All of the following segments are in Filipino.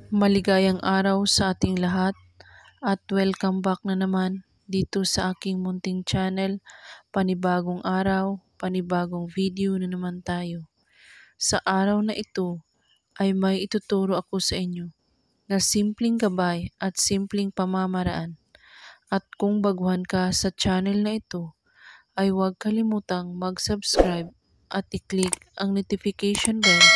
Maligayang araw sa ating lahat at welcome back na naman dito sa aking munting channel. Panibagong araw, panibagong video na naman tayo. Sa araw na ito ay may ituturo ako sa inyo na simpleng gabay at simpleng pamamaraan. At kung baguhan ka sa channel na ito, ay huwag kalimutang mag-subscribe at i-click ang notification bell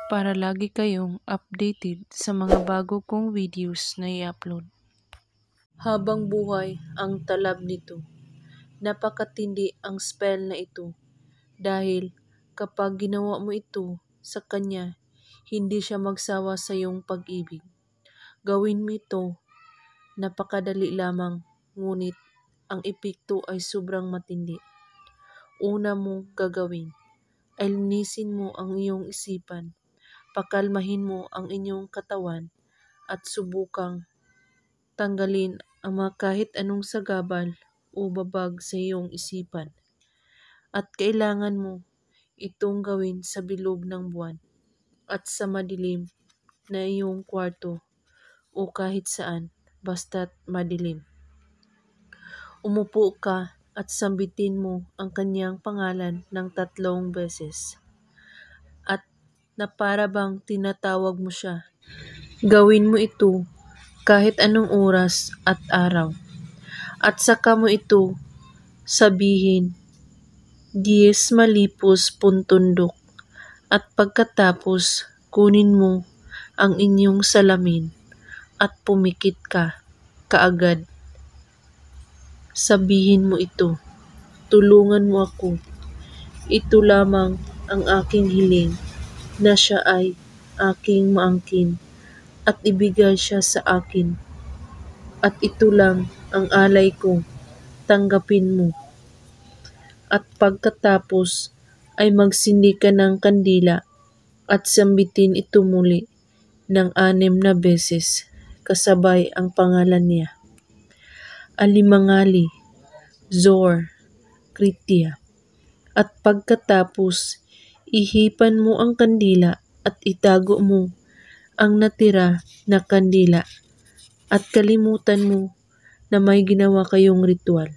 para lagi kayong updated sa mga bago kong videos na i-upload. Habang buhay ang talab nito. Napakatindi ang spell na ito dahil kapag ginawa mo ito sa kanya, hindi siya magsawa sa iyong pag-ibig. Gawin mo ito, napakadali lamang, ngunit ang epekto ay sobrang matindi. Una mong gagawin ay linisin mo ang iyong isipan. Pakalmahin mo ang inyong katawan at subukang tanggalin ang mga kahit anong sagabal o babag sa iyong isipan. At kailangan mo itong gawin sa bilog ng buwan at sa madilim na iyong kwarto o kahit saan, basta't madilim. Umupo ka at sambitin mo ang kanyang pangalan ng 3 beses. At na para bang tinatawag mo siya. Gawin mo ito kahit anong oras at araw. At saka mo ito sabihin, Dies malipos puntundok. At pagkatapos, kunin mo ang inyong salamin at pumikit ka kaagad. Sabihin mo ito, tulungan mo ako. Ito lamang ang aking hiling, na siya ay aking maangkin at ibigay siya sa akin. At ito lang ang alay ko, tanggapin mo. At pagkatapos ay magsindi ka ng kandila at sambitin ito muli ng 6 na beses kasabay ang pangalan niya. Alimangali, Zor, Kritia. At pagkatapos, ihipan mo ang kandila at itago mo ang natira na kandila at kalimutan mo na may ginawa kayong ritual.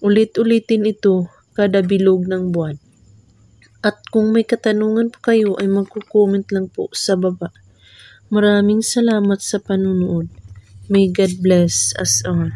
Ulit-ulitin ito kada bilog ng buwan. At kung may katanungan pa kayo ay magko-comment lang po sa baba. Maraming salamat sa panunood. May God bless us all.